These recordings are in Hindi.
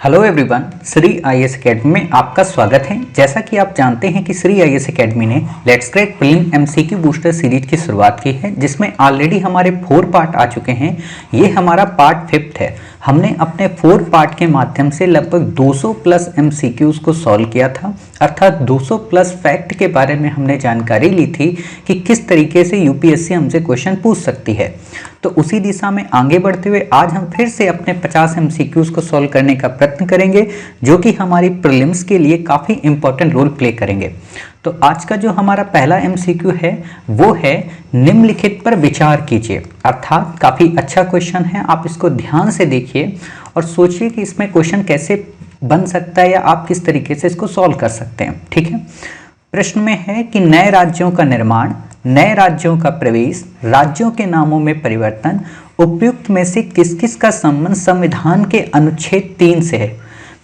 Hello everyone, Shri IAS academy में आपका स्वागत है। जैसा कि आप जानते हैं कि श्री आईएएस एकेडमी ने let's crack prelim MCQ booster series की शुरुआत की है, जिसमें ऑलरेडी हमारे 4 पार्ट आ चुके हैं। ये हमारा पार्ट 5 है। हमने अपने 4 पार्ट के माध्यम से लगभग 200 प्लस एमसीक्यूज को सॉल्व किया था, अर्थात 200 प्लस फैक्ट के बारे में हमने जानकारी ली थी कि किस तरीके से यूपीएससी हमसे क्वेश्चन पूछ सकती है। तो उसी दिशा में आगे बढ़ते हुए आज हम फिर से अपने 50 एमसीक्यूज को सॉल्व करने का प्रयत्न करेंगे, जो कि हमारी प्रीलिम्स के लिए काफ़ी इंपॉर्टेंट रोल प्ले करेंगे। तो आज का जो हमारा पहला एमसीक्यू है वो है निम्नलिखित पर विचार कीजिए। अर्थात काफ़ी अच्छा क्वेश्चन है, आप इसको ध्यान से देखिए और सोचिए कि इसमें क्वेश्चन कैसे बन सकता है या आप किस तरीके से इसको सॉल्व कर सकते हैं। ठीक है, प्रश्न में है कि नए राज्यों का निर्माण, नए राज्यों का प्रवेश, राज्यों के नामों में परिवर्तन, उपयुक्त में से किस किस का संबंध संविधान के अनुच्छेद 3 से है।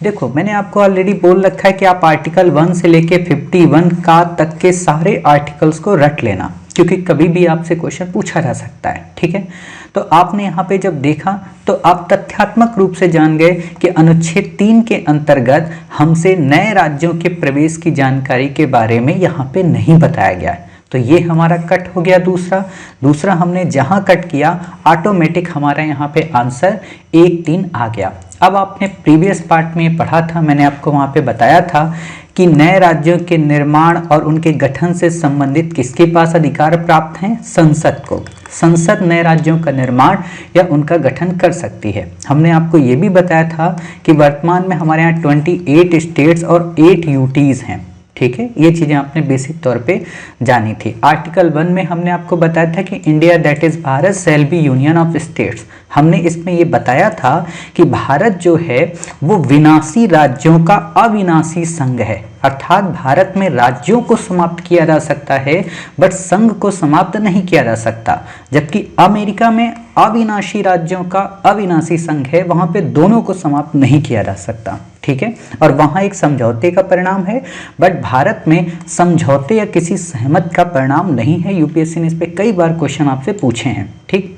देखो, मैंने आपको ऑलरेडी बोल रखा है कि आप आर्टिकल 1 से लेके 51 का तक के सारे आर्टिकल्स को रट लेना, क्योंकि कभी भी आपसे क्वेश्चन पूछा जा सकता है। ठीक है, तो आपने यहाँ पे जब देखा तो आप तथ्यात्मक रूप से जान गए कि अनुच्छेद 3 के अंतर्गत हमसे नए राज्यों के प्रवेश की जानकारी के बारे में यहाँ पे नहीं बताया गया है। तो ये हमारा कट हो गया। दूसरा हमने जहाँ कट किया ऑटोमेटिक हमारा यहाँ पे आंसर 1-3 आ गया। अब आपने प्रीवियस पार्ट में पढ़ा था, मैंने आपको वहाँ पे बताया था कि नए राज्यों के निर्माण और उनके गठन से संबंधित किसके पास अधिकार प्राप्त हैं? संसद को। संसद नए राज्यों का निर्माण या उनका गठन कर सकती है। हमने आपको ये भी बताया था कि वर्तमान में हमारे यहाँ 28 स्टेट्स और 8 यूटीज हैं। ठीक है, ये चीज़ें आपने बेसिक तौर पे जानी थी। आर्टिकल 1 में हमने आपको बताया था कि India that is Bharat shall be union of states. हमने इसमें ये बताया था कि भारत जो है वो विनाशी राज्यों का अविनाशी संघ है। अर्थात भारत में राज्यों को समाप्त किया जा सकता है बट संघ को समाप्त नहीं किया जा सकता, जबकि अमेरिका में अविनाशी राज्यों का अविनाशी संघ है, वहां पे दोनों को समाप्त नहीं किया जा सकता। ठीक है, और वहां एक समझौते का परिणाम है, बट भारत में समझौते या किसी सहमत का परिणाम नहीं है। यूपीएससी ने इस पे कई बार क्वेश्चन आपसे पूछे हैं। ठीक,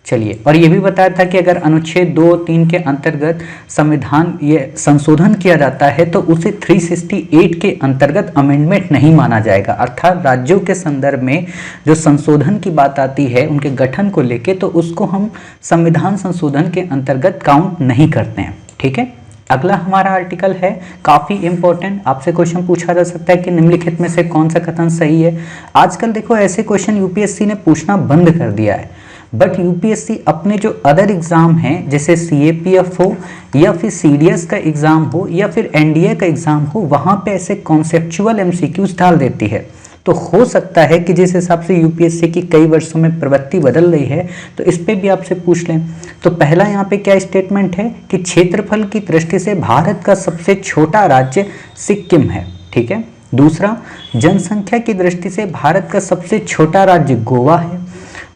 चलिए, और ये भी बताया था कि अगर अनुच्छेद 2-3 के अंतर्गत संविधान ये संशोधन किया जाता है तो उसे 368 के अंतर्गत अमेंडमेंट नहीं माना जाएगा। अर्थात राज्यों के संदर्भ में जो संशोधन की बात आती है उनके गठन को लेके, तो उसको हम संविधान संशोधन के अंतर्गत काउंट नहीं करते हैं। ठीक है, अगला हमारा आर्टिकल है काफ़ी इंपॉर्टेंट, आपसे क्वेश्चन पूछा जा सकता है कि निम्नलिखित में से कौन सा कथन सही है। आजकल देखो ऐसे क्वेश्चन यूपीएससी ने पूछना बंद कर दिया है, बट यूपीएससी अपने जो अदर एग्जाम हैं जैसे सीएपीएफ हो या फिर सीडीएस का एग्जाम हो या फिर एनडीए का एग्जाम हो, वहाँ पे ऐसे कॉन्सेप्चुअल एमसीक्यूज डाल देती है। तो हो सकता है कि जिस हिसाब से यूपीएससी की कई वर्षों में प्रवृत्ति बदल रही है तो इस पे भी आपसे पूछ लें। तो पहला यहाँ पे क्या स्टेटमेंट है कि क्षेत्रफल की दृष्टि से भारत का सबसे छोटा राज्य सिक्किम है। ठीक है, दूसरा, जनसंख्या की दृष्टि से भारत का सबसे छोटा राज्य गोवा है।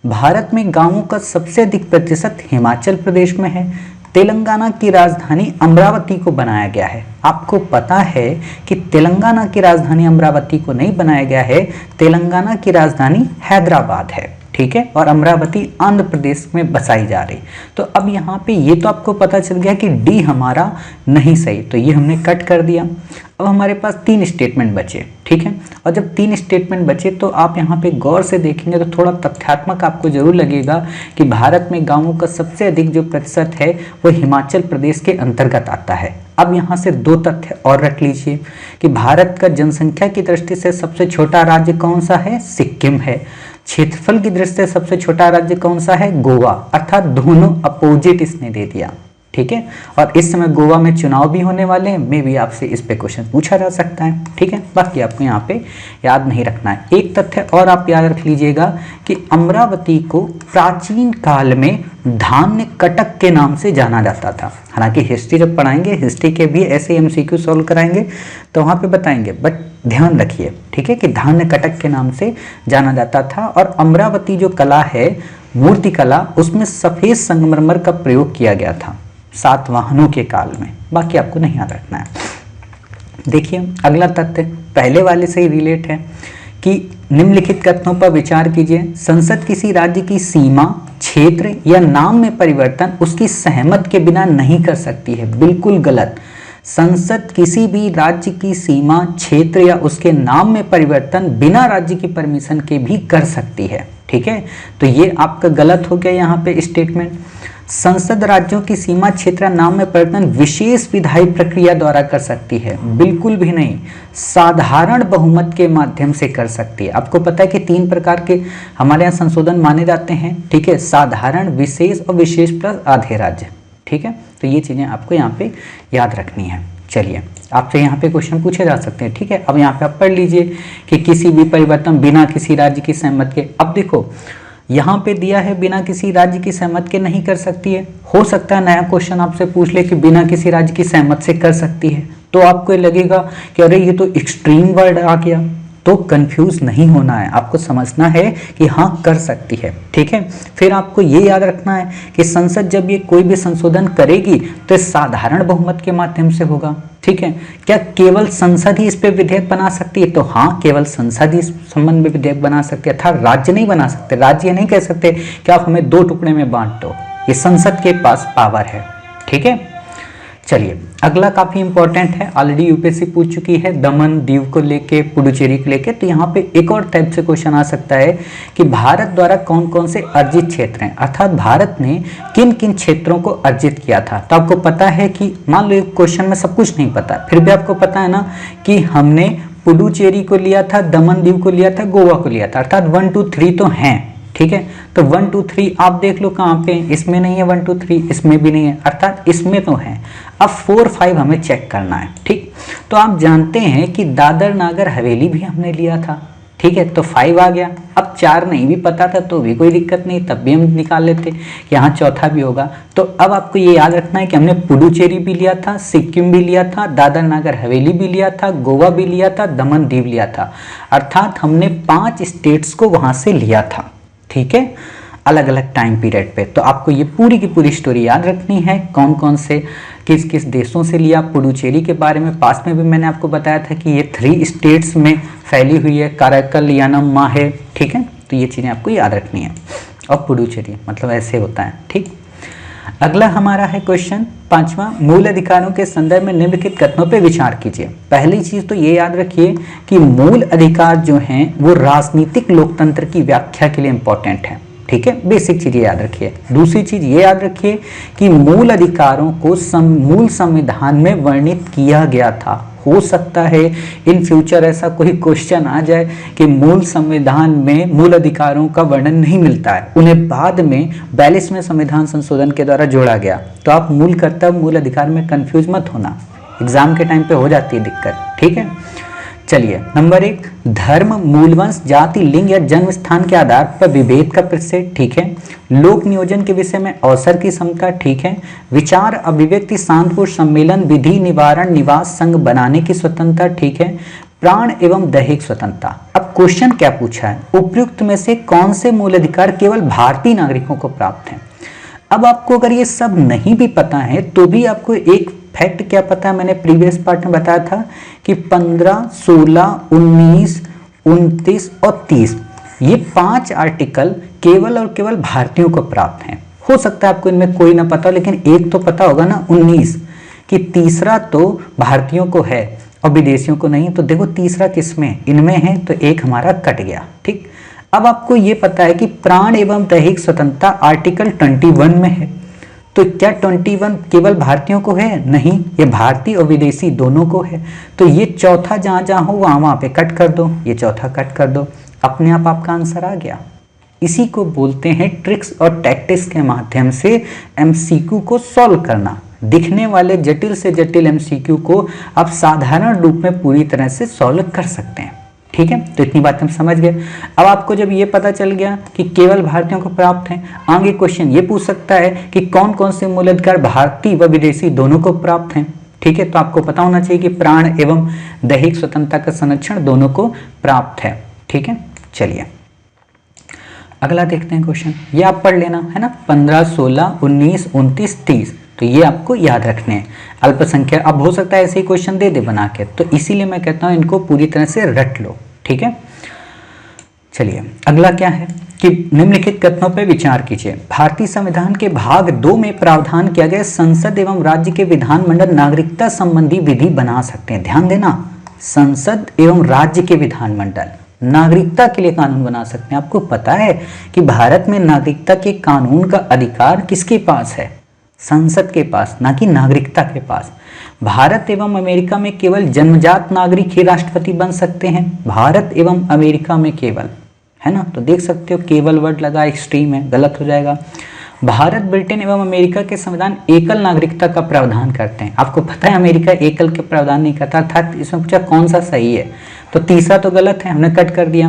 भारत में गांवों का सबसे अधिक प्रतिशत हिमाचल प्रदेश में है। तेलंगाना की राजधानी अमरावती को बनाया गया है। आपको पता है कि तेलंगाना की राजधानी अमरावती को नहीं बनाया गया है, तेलंगाना की राजधानी हैदराबाद है। ठीक है, और अमरावती आंध्र प्रदेश में बसाई जा रही। तो अब यहाँ पे ये तो आपको पता चल गया कि डी हमारा नहीं सही, तो ये हमने कट कर दिया। अब हमारे पास 3 स्टेटमेंट बचे। ठीक है, और जब 3 स्टेटमेंट बचे तो आप यहाँ पे गौर से देखेंगे तो थोड़ा तथ्यात्मक आपको जरूर लगेगा कि भारत में गांवों का सबसे अधिक जो प्रतिशत है वो हिमाचल प्रदेश के अंतर्गत आता है। अब यहाँ से 2 तथ्य और रख लीजिए कि भारत का जनसंख्या की दृष्टि से सबसे छोटा राज्य कौन सा है? सिक्किम है। क्षेत्रफल की दृष्टि से सबसे छोटा राज्य कौन सा है? गोवा। अर्थात दोनों अपोजिट इसने दे दिया। ठीक है, और इस समय गोवा में चुनाव भी होने वाले हैं, मे भी आपसे इस पे क्वेश्चन पूछा जा सकता है। ठीक है, बाकी आपको यहाँ पे याद नहीं रखना है। एक तथ्य और आप याद रख लीजिएगा कि अमरावती को प्राचीन काल में धान्य कटक के नाम से जाना जाता था। हालांकि हिस्ट्री जब पढ़ाएंगे, हिस्ट्री के भी ऐसे एमसीक्यू सॉल्व कराएंगे तो वहाँ पे बताएंगे, बट ध्यान रखिए ठीक है कि धान्य कटक के नाम से जाना जाता था। और अमरावती जो कला है, मूर्ति कला, उसमें सफेद संगमरमर का प्रयोग किया गया था सातवाहनों के काल में। बाकी आपको नहीं याद रखना है। देखिए अगला तथ्य पहले वाले से ही रिलेट है कि निम्नलिखित कथनों पर विचार कीजिए। संसद किसी राज्य की सीमा, क्षेत्र या नाम में परिवर्तन उसकी सहमत के बिना नहीं कर सकती है। बिल्कुल गलत। संसद किसी भी राज्य की सीमा, क्षेत्र या उसके नाम में परिवर्तन बिना राज्य की परमिशन के भी कर सकती है। ठीक है, तो ये आपका गलत हो गया यहाँ पे स्टेटमेंट। संसद राज्यों की सीमा, क्षेत्र, नाम में परिवर्तन विशेष विधायी प्रक्रिया द्वारा कर सकती है। बिल्कुल भी नहीं, साधारण बहुमत के माध्यम से कर सकती है। आपको पता है कि 3 प्रकार के हमारे यहाँ संशोधन माने जाते हैं। ठीक है, साधारण, विशेष और विशेष प्लस आधे राज्य। ठीक है, तो ये चीजें आपको यहाँ पे याद रखनी है। चलिए, आपसे यहाँ पे क्वेश्चन पूछे जा सकते हैं। ठीक है, अब यहाँ पे आप पढ़ लीजिए कि किसी भी परिवर्तन बिना किसी राज्य की सहमति के। अब देखो यहाँ पे दिया है बिना किसी राज्य की सहमति के नहीं कर सकती है। हो सकता है नया क्वेश्चन आपसे पूछ ले कि बिना किसी राज्य की सहमति से कर सकती है, तो आपको लगेगा कि अरे ये तो एक्सट्रीम वर्ड आ गया। तो कंफ्यूज नहीं होना है, आपको समझना है कि हाँ कर सकती है। ठीक है, फिर आपको ये याद रखना है कि संसद जब ये कोई भी संशोधन करेगी तो साधारण बहुमत के माध्यम से होगा। ठीक है, क्या केवल संसद ही इस पे विधेयक बना सकती है? तो हाँ, केवल संसद ही इस संबंध में विधेयक बना सकती है, अर्थात राज्य नहीं बना सकते। राज्य ये नहीं कह सकते कि आप हमें 2 टुकड़े में बांट दो, ये संसद के पास पावर है। ठीक है, चलिए अगला काफी इंपॉर्टेंट है, ऑलरेडी यूपीएससी पूछ चुकी है, दमन दीव को लेके, पुडुचेरी को लेके। तो यहाँ पे एक और टाइप से क्वेश्चन आ सकता है कि भारत द्वारा कौन कौन से अर्जित क्षेत्र हैं, अर्थात भारत ने किन किन क्षेत्रों को अर्जित किया था। तो आपको पता है कि मान लो क्वेश्चन में सब कुछ नहीं पता, फिर भी आपको पता है ना कि हमने पुडुचेरी को लिया था, दमन दीव को लिया था, गोवा को लिया था, अर्थात 1 2 3 तो हैं। ठीक है, तो 1 2 3 आप देख लो कहाँ पे, इसमें नहीं है 1 2 3, इसमें भी नहीं है, अर्थात इसमें तो है। अब 4 5 हमें चेक करना है। ठीक, तो आप जानते हैं कि दादर नागर हवेली भी हमने लिया था। ठीक है, तो 5 आ गया। अब 4 नहीं भी पता था तो भी कोई दिक्कत नहीं, तब भी हम निकाल लेते कि यहाँ चौथा भी होगा। तो अब आपको ये याद रखना है कि हमने पुडुचेरी भी लिया था, सिक्किम भी लिया था, दादर नागर हवेली भी लिया था, गोवा भी लिया था, दमन दीव लिया था, अर्थात हमने 5 स्टेट्स को वहां से लिया था। ठीक है, अलग अलग टाइम पीरियड पे। तो आपको ये पूरी की पूरी स्टोरी याद रखनी है, कौन कौन से किस किस देशों से लिया। पुडुचेरी के बारे में पास में भी मैंने आपको बताया था कि ये 3 स्टेट्स में फैली हुई है, कराकल, यानम, माहे। ठीक है, तो ये चीज़ें आपको याद रखनी है। और पुडुचेरी मतलब ऐसे होता है। ठीक, अगला हमारा है क्वेश्चन 5वां, मूल अधिकारों के संदर्भ में निम्नलिखित कथनों पे विचार कीजिए। पहली चीज तो ये याद रखिए कि मूल अधिकार जो हैं वो राजनीतिक लोकतंत्र की व्याख्या के लिए इंपॉर्टेंट है। ठीक है, बेसिक चीज याद रखिए। दूसरी चीज ये याद रखिए कि मूल अधिकारों को मूल संविधान में वर्णित किया गया था। हो सकता है इन फ्यूचर ऐसा कोई क्वेश्चन आ जाए कि मूल संविधान में मूल अधिकारों का वर्णन नहीं मिलता है, उन्हें बाद में 42वें संविधान संशोधन के द्वारा जोड़ा गया। तो आप मूल कर्तव्य मूल अधिकार में कंफ्यूज मत होना, एग्जाम के टाइम पे हो जाती है दिक्कत। ठीक है, चलिए नंबर 1, धर्म, मूलवंश, जाति, लिंग या जन्म स्थान के आधार पर विभेद का प्रतिषेध। ठीक है, लोक नियोजन के विषय में अवसर की समता। ठीक है, विचार, अभिव्यक्ति, शांतिपूर्ण सम्मेलन, विधि, निवारण, निवास, संघ बनाने की स्वतंत्रता। ठीक है, प्राण एवं दैहिक स्वतंत्रता। अब क्वेश्चन क्या पूछा है, उपयुक्त में से कौन से मूल अधिकार केवल भारतीय नागरिकों को प्राप्त हैं। अब आपको अगर ये सब नहीं भी पता है तो भी आपको एक फैक्ट क्या पता है, मैंने प्रीवियस पार्ट में बताया था कि 15, 16, 19, 29 और 30 ये 5 आर्टिकल केवल और केवल भारतीयों को प्राप्त हैं। हो सकता है आपको इनमें कोई ना पता हो, लेकिन एक तो पता होगा ना 19 कि तीसरा तो भारतीयों को है और विदेशियों को नहीं। तो देखो तीसरा किसमें, इनमें है, तो एक हमारा कट गया। ठीक, अब आपको ये पता है कि प्राण एवं दैहिक स्वतंत्रता आर्टिकल 21 में है। तो क्या 21 केवल भारतीयों को है? नहीं, ये भारतीय और विदेशी दोनों को है। तो ये चौथा जहां जहां हो वहां पे कट कर दो, ये चौथा कट कर दो, अपने आप आपका आंसर आ गया। इसी को बोलते हैं ट्रिक्स और टैक्टिक्स के माध्यम से एमसीक्यू को सॉल्व करना। दिखने वाले जटिल से जटिल एमसीक्यू को आप साधारण रूप में पूरी तरह से सॉल्व कर सकते हैं। ठीक है, तो इतनी बात हम समझ गए। अब आपको जब ये पता चल गया कि केवल भारतीयों को प्राप्त है, आगे क्वेश्चन ये पूछ सकता है कि कौन कौन से मूल अधिकार भारतीय व विदेशी दोनों को प्राप्त हैं। ठीक है, तो आपको पता होना चाहिए कि प्राण एवं दैहिक स्वतंत्रता का संरक्षण दोनों को प्राप्त है। ठीक है, चलिए अगला देखते हैं क्वेश्चन, ये आप पढ़ लेना है ना, 15, 16, 19, 29, 30। तो ये आपको याद रखने हैं। अल्पसंख्यक, अब हो सकता है ऐसे ही क्वेश्चन दे दे बना के, तो इसीलिए मैं कहता हूं इनको पूरी तरह से रट लो। ठीक है, चलिए अगला क्या है कि निम्नलिखित कथनों पर विचार कीजिए। भारतीय संविधान के भाग 2 में प्रावधान किया गया संसद एवं राज्य के विधानमंडल नागरिकता संबंधी विधि बना सकते हैं। ध्यान देना, संसद एवं राज्य के विधानमंडल नागरिकता के लिए कानून बना सकते हैं। आपको पता है कि भारत में नागरिकता के कानून का अधिकार किसके पास है? संसद के पास, ना कि नागरिकता के पास। भारत एवं अमेरिका में केवल जन्मजात नागरिक ही राष्ट्रपति बन सकते हैं। भारत एवं अमेरिका में केवल, है ना, तो देख सकते हो केवल वर्ड लगा, एक्सट्रीम है, गलत हो जाएगा। भारत, ब्रिटेन एवं अमेरिका के संविधान एकल नागरिकता का प्रावधान करते हैं। आपको पता है अमेरिका एकल के प्रावधान नहीं करता, अर्थात इसमें पूछा कौन सा सही है, तो तीसरा तो गलत है, हमने कट कर दिया।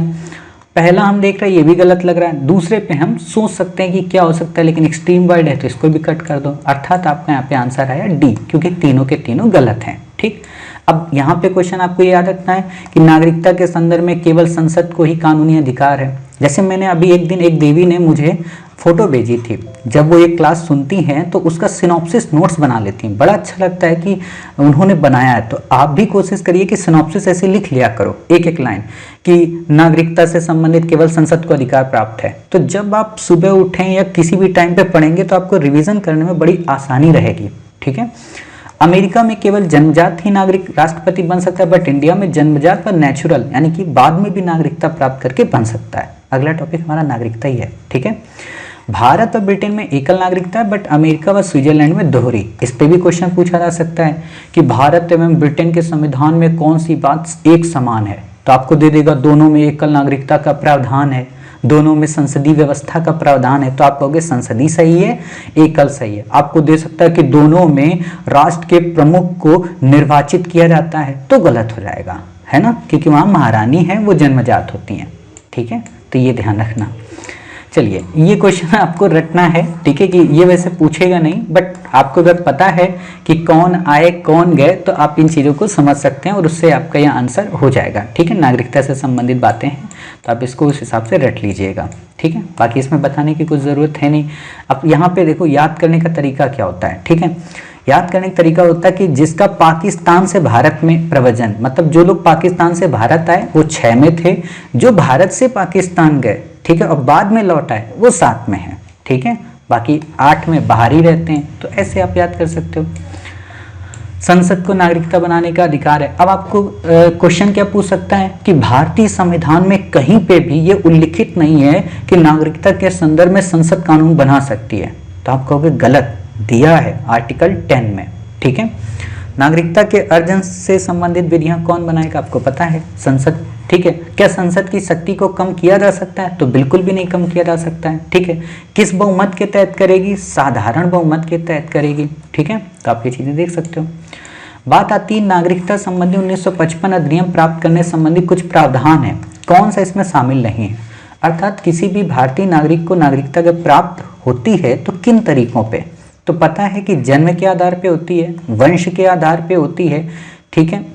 पहला हम देख रहे हैं ये भी गलत लग रहा है, दूसरे पे हम सोच सकते हैं कि क्या हो सकता है, लेकिन एक्सट्रीम वर्ड है तो इसको भी कट कर दो। अर्थात आपका यहाँ पे आंसर आया डी, क्योंकि तीनों के तीनों गलत हैं। ठीक, अब यहाँ पे क्वेश्चन आपको याद रखना है कि नागरिकता के संदर्भ में केवल संसद को ही कानूनी अधिकार है। जैसे मैंने अभी एक दिन एक देवी ने मुझे फोटो भेजी थी, जब वो एक क्लास सुनती हैं तो उसका सिनॉप्सिस नोट्स बना लेती हैं, बड़ा अच्छा लगता है कि उन्होंने बनाया है। तो आप भी कोशिश करिए कि सिनॉप्सिस ऐसे लिख लिया करो, एक एक लाइन, कि नागरिकता से संबंधित केवल संसद को अधिकार प्राप्त है। तो जब आप सुबह उठें या किसी भी टाइम पे पढ़ेंगे तो आपको रिवीजन करने में बड़ी आसानी रहेगी। ठीक है, अमेरिका में केवल जन्मजात ही नागरिक राष्ट्रपति बन सकता है, बट इंडिया में जन्मजात पर नेचुरल यानी कि बाद में भी नागरिकता प्राप्त करके बन सकता है। अगला टॉपिक हमारा नागरिकता ही है। ठीक है, भारत और ब्रिटेन में एकल नागरिकता है, बट अमेरिका व स्विट्जरलैंड में दोहरी। इस पे भी क्वेश्चन पूछा जा सकता है कि भारत एवं ब्रिटेन के संविधान में कौन सी बात एक समान है, तो आपको दे देगा दोनों में एकल नागरिकता का प्रावधान है, दोनों में संसदीय व्यवस्था का प्रावधान है, तो आप कहोगे संसदीय सही है, एकल सही है। आपको दे सकता है कि दोनों में राष्ट्र के प्रमुख को निर्वाचित किया जाता है, तो गलत हो जाएगा, है ना, क्योंकि वहाँ महारानी है, वो जन्मजात होती हैं। ठीक है, तो ये ध्यान रखना। चलिए ये क्वेश्चन आपको रटना है, ठीक है, कि ये वैसे पूछेगा नहीं, बट आपको अगर पता है कि कौन आए कौन गए तो आप इन चीज़ों को समझ सकते हैं और उससे आपका यह आंसर हो जाएगा। ठीक है, नागरिकता से संबंधित बातें हैं तो आप इसको उस हिसाब से रट लीजिएगा। ठीक है, बाकी इसमें बताने की कुछ ज़रूरत है नहीं। अब यहाँ पे देखो याद करने का तरीका क्या होता है। ठीक है, याद करने का तरीका होता है कि जिसका पाकिस्तान से भारत में प्रव्रजन, मतलब जो लोग पाकिस्तान से भारत आए वो 6 में थे, जो भारत से पाकिस्तान गए, ठीक है, और बाद में लौट आए वो 7 में है। ठीक है, बाकी 8 में बाहर ही रहते हैं, तो ऐसे आप याद कर सकते हो। संसद को नागरिकता बनाने का अधिकार है। अब आपको क्वेश्चन क्या पूछ सकता है कि भारतीय संविधान में कहीं पे भी ये उल्लिखित नहीं है कि नागरिकता के संदर्भ में संसद कानून बना सकती है, तो आप कहोगे गलत, दिया है आर्टिकल 10 में। ठीक है, नागरिकता के अर्जन से संबंधित विधियां कौन बनाएगा, आपको पता है, संसद। ठीक है, क्या संसद की शक्ति को कम किया जा सकता है, तो बिल्कुल भी नहीं कम किया जा सकता है। ठीक है, किस बहुमत के तहत करेगी, साधारण बहुमत के तहत करेगी। ठीक है, तो आप ये चीजें देख सकते हो। बात आती है नागरिकता संबंधी 1955 अधिनियम प्राप्त करने संबंधी कुछ प्रावधान है, कौन सा इसमें शामिल नहीं है, अर्थात किसी भी भारतीय नागरिक को नागरिकता जब प्राप्त होती है तो किन तरीकों पे, तो पता है कि जन्म के आधार पे होती है, वंश के आधार पे होती है, ठीक है,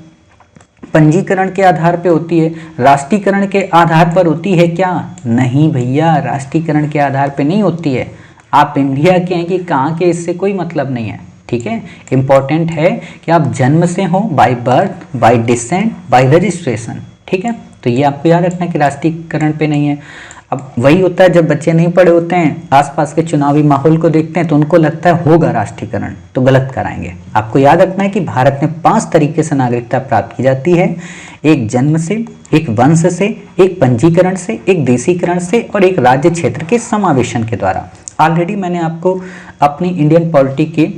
पंजीकरण के आधार पे होती है, राष्ट्रीयकरण के आधार पर होती है क्या, नहीं भैया, राष्ट्रीयकरण के आधार पे नहीं होती है। आप इंडिया के हैं कि कहाँ के, इससे कोई मतलब नहीं है। ठीक है, इंपॉर्टेंट है कि आप जन्म से हो, by birth, bye decent, bye registration. ठीक है, तो ये आपको याद रखना कि राष्ट्रीयकरण पे नहीं है। अब वही होता है जब बच्चे नहीं पढ़े होते हैं, आसपास के चुनावी माहौल को देखते हैं तो उनको लगता है होगा राष्ट्रीयकरण, तो गलत कराएंगे। आपको याद रखना है कि भारत में 5 तरीके से नागरिकता प्राप्त की जाती है, एक जन्म से, एक वंश से, एक पंजीकरण से, एक देशीकरण से और एक राज्य क्षेत्र के समावेशन के द्वारा। ऑलरेडी मैंने आपको अपनी इंडियन पॉलिटी के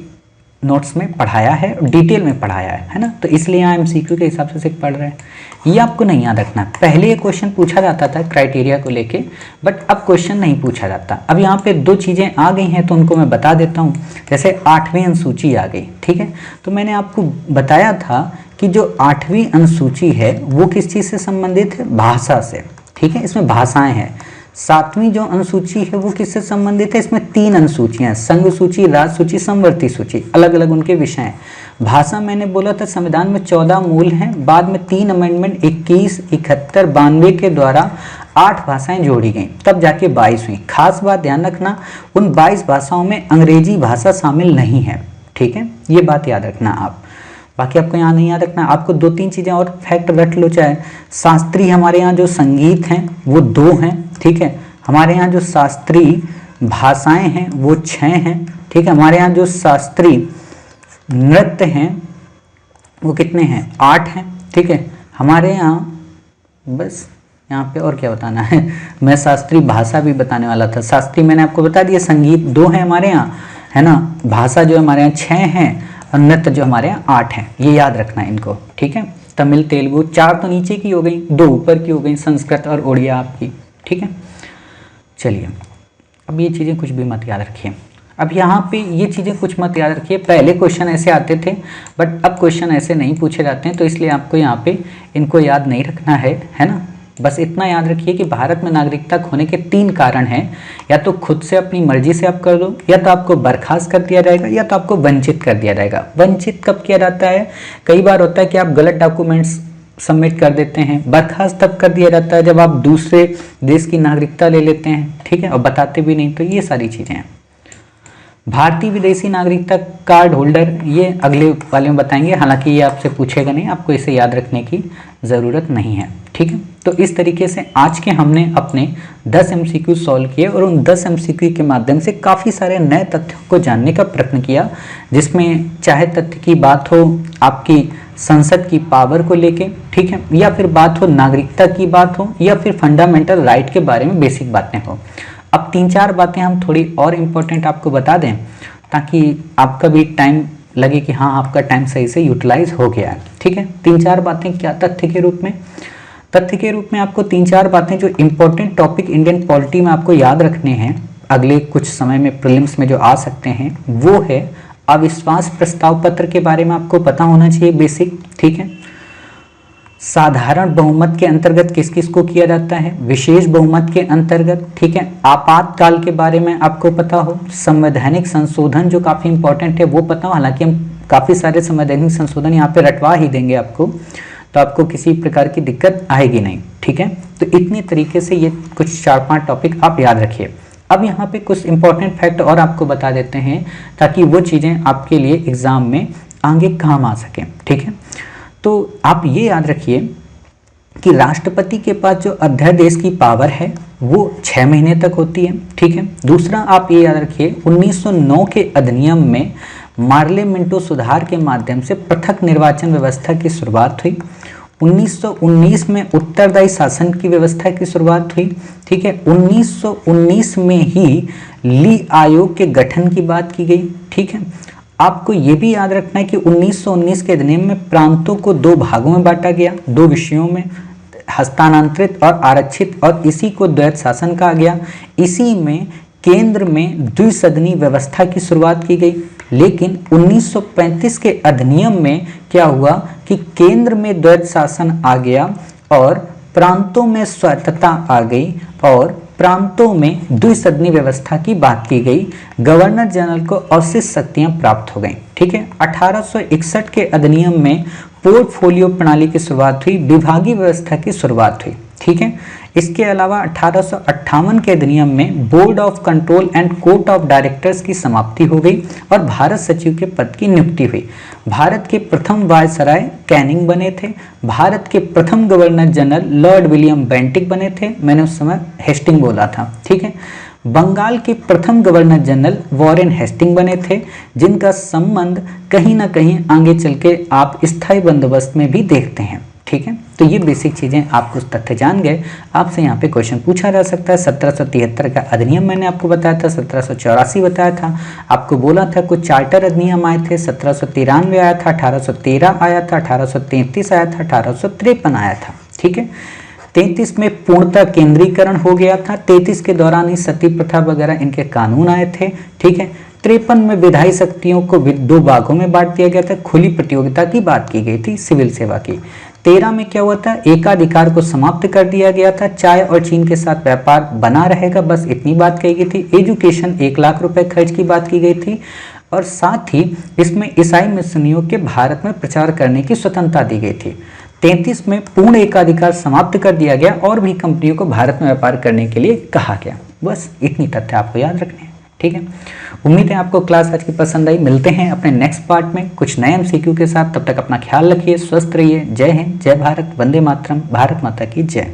नोट्स में पढ़ाया है, डिटेल में पढ़ाया है ना, तो इसलिए यहाँ MCQ के हिसाब से पढ़ रहे हैं। ये आपको नहीं याद रखना। पहले ये क्वेश्चन पूछा जाता था क्राइटेरिया को लेके, बट अब क्वेश्चन नहीं पूछा जाता। अब यहाँ पे 2 चीज़ें आ गई हैं तो उनको मैं बता देता हूँ। जैसे 8वीं अनुसूची आ गई, ठीक है, तो मैंने आपको बताया था कि जो 8वीं अनुसूची है वो किस चीज़ से संबंधित है, भाषा से। ठीक है, इसमें भाषाएं हैं। 7वीं जो अनुसूची है वो किससे संबंधित है, इसमें 3 अनुसूचियां, संघ सूची, राज्य सूची, समवर्ती सूची, अलग अलग उनके विषय हैं। भाषा मैंने बोला था संविधान में 14 मूल हैं, बाद में 3 अमेंडमेंट 21, 71, 92 के द्वारा 8 भाषाएं जोड़ी गई, तब जाके 22 हुई। खास बात ध्यान रखना, उन 22 भाषाओं में अंग्रेजी भाषा शामिल नहीं है। ठीक है, ये बात याद रखना आप। बाकी आपको यहाँ नहीं याद रखना। आपको 2-3 चीज़ें और फैक्ट रख लो, चाहे शास्त्रीय हमारे यहाँ जो संगीत हैं वो 2 हैं, ठीक है। हमारे यहाँ जो शास्त्रीय भाषाएं हैं वो 6 हैं, ठीक है। हमारे यहाँ जो शास्त्रीय नृत्य हैं वो कितने हैं, 8 हैं, ठीक है। हमारे यहाँ बस यहाँ पे और क्या बताना है, मैं शास्त्रीय भाषा भी बताने वाला था। शास्त्रीय मैंने आपको बता दिया, संगीत 2 है हमारे यहाँ, है ना। भाषा जो हमारे यहाँ 6 हैं और नृत्य जो हमारे यहाँ 8 हैं, ये याद रखना इनको, ठीक है। तमिल तेलुगु 4 तो नीचे की हो गई, 2 ऊपर की हो गई, संस्कृत और उड़िया आपकी, ठीक है। चलिए अब ये चीज़ें कुछ भी मत याद रखिए। अब यहाँ पे ये चीज़ें कुछ मत याद रखिए, पहले क्वेश्चन ऐसे आते थे बट अब क्वेश्चन ऐसे नहीं पूछे जाते हैं, तो इसलिए आपको यहाँ पे इनको याद नहीं रखना है ना। बस इतना याद रखिए कि भारत में नागरिकता खोने के 3 कारण हैं, या तो खुद से अपनी मर्जी से आप कर दो, या तो आपको बर्खास्त कर दिया जाएगा, या तो आपको वंचित कर दिया जाएगा। वंचित कब किया जाता है, कई बार होता है कि आप गलत डॉक्यूमेंट्स सबमिट कर देते हैं। बर्खास्त तब कर दिया जाता है जब आप दूसरे देश की नागरिकता ले लेते हैं, ठीक है, और बताते भी नहीं। तो ये सारी चीज़ें हैं। भारतीय विदेशी नागरिकता कार्ड होल्डर, ये अगले वाले में बताएंगे, हालांकि ये आपसे पूछेगा नहीं, आपको इसे याद रखने की ज़रूरत नहीं है, ठीक है। तो इस तरीके से आज के हमने अपने 10 MCQ सॉल्व किए और उन 10 MCQ के माध्यम से काफ़ी सारे नए तथ्यों को जानने का प्रयत्न किया, जिसमें चाहे तथ्य की बात हो आपकी संसद की पावर को लेके, ठीक है, या फिर बात हो नागरिकता की बात हो, या फिर फंडामेंटल राइट के बारे में बेसिक बातें हो। अब 3-4 बातें हम थोड़ी और इम्पोर्टेंट आपको बता दें ताकि आपका भी टाइम लगे कि हाँ आपका टाइम सही से यूटिलाइज हो गया है, ठीक है। 3-4 बातें क्या तथ्य के रूप में, तथ्य के रूप में आपको 3-4 बातें जो इम्पोर्टेंट टॉपिक इंडियन पॉलिटी में आपको याद रखने हैं अगले कुछ समय में प्रीलिम्स में जो आ सकते हैं, वो है अविश्वास प्रस्ताव पत्र के बारे में आपको पता होना चाहिए बेसिक, ठीक है। साधारण बहुमत के अंतर्गत किस किस को किया जाता है, विशेष बहुमत के अंतर्गत, ठीक है। आपातकाल के बारे में आपको पता हो, संवैधानिक संशोधन जो काफ़ी इंपॉर्टेंट है वो पता हो, हालांकि हम काफ़ी सारे संवैधानिक संशोधन यहाँ पे रटवा ही देंगे आपको, तो आपको किसी प्रकार की दिक्कत आएगी नहीं, ठीक है। तो इतनी तरीके से ये कुछ 4-5 टॉपिक आप याद रखिए। अब यहाँ पे कुछ इंपॉर्टेंट फैक्ट और आपको बता देते हैं ताकि वो चीज़ें आपके लिए एग्जाम में आगे काम आ सकें, ठीक है। तो आप ये याद रखिए कि राष्ट्रपति के पास जो अध्यादेश की पावर है वो 6 महीने तक होती है, ठीक है। दूसरा आप ये याद रखिए 1909 के अधिनियम में पार्लियामेंटो सुधार के माध्यम से पृथक निर्वाचन व्यवस्था की शुरुआत हुई। 1919 में उत्तरदायी शासन की व्यवस्था की शुरुआत हुई, ठीक है। 1919 में ही ली आयोग के गठन की बात की गई, ठीक है। आपको ये भी याद रखना है कि 1919 के अधिनियम में प्रांतों को 2 भागों में बांटा गया, 2 विषयों में, हस्तांतरित और आरक्षित, और इसी को द्वैत शासन कहा गया। इसी में केंद्र में द्विसदनी व्यवस्था की शुरुआत की गई। लेकिन 1935 के अधिनियम में क्या हुआ कि केंद्र में द्वैत शासन आ गया और प्रांतों में स्वायत्तता आ गई और प्रांतों में द्विसदनी व्यवस्था की बात की गई। गवर्नर जनरल को अवशिष्ट शक्तियां प्राप्त हो गई, ठीक है। 1861 के अधिनियम में पोर्टफोलियो प्रणाली की शुरुआत हुई, विभागीय व्यवस्था की शुरुआत हुई, ठीक है। इसके अलावा 1858 के अधिनियम में board of control and court of directors की समाप्ति हो गई और भारत सचिव के पद की नियुक्ति हुई। भारत के प्रथम वायसराय कैनिंग बने थे। भारत के प्रथम governor general Lord William Bentinck बने थे, मैंने उस समय हेस्टिंग बोला था, ठीक है। बंगाल के प्रथम गवर्नर जनरल वॉरेन हेस्टिंग बने थे, जिनका संबंध कहीं ना कहीं आगे चल के आप स्थायी बंदोबस्त में भी देखते हैं, ठीक है। तो ये बेसिक चीज़ें आप कुछ तथ्य जान गए। आपसे यहाँ पे क्वेश्चन पूछा जा सकता है। 1773 का अधिनियम मैंने आपको बताया था, 1784 बताया था, आपको बोला था कुछ चार्टर अधिनियम आए थे, 1793 आया था, 1813 आया था, 1833 आया था, 1853 आया था, ठीक है। 33 में पूर्णतः केंद्रीकरण हो गया था। 33 के दौरान ही सती प्रथा वगैरह इनके कानून आए थे, ठीक है। 53 में विधायी शक्तियों को 2 भागों में बांट दिया गया था, खुली प्रतियोगिता की बात की गई थी, सिविल सेवा की। 13 में क्या हुआ था, एकाधिकार को समाप्त कर दिया गया था, चाय और चीन के साथ व्यापार बना रहेगा, बस इतनी बात कही गई थी। एजुकेशन 1 लाख रुपए खर्च की बात की गई थी और साथ ही इसमें ईसाई मिशनरियों के भारत में प्रचार करने की स्वतंत्रता दी गई थी। 33 में पूर्ण एकाधिकार समाप्त कर दिया गया और भी कंपनियों को भारत में व्यापार करने के लिए कहा गया। बस इतनी तथ्य आपको याद रखने हैं, ठीक है। उम्मीद है आपको क्लास आज की पसंद आई। मिलते हैं अपने नेक्स्ट पार्ट में कुछ नए एमसीक्यू के साथ। तब तक अपना ख्याल रखिए, स्वस्थ रहिए। जय हिंद, जय भारत, वंदे मातरम, भारत माता की जय।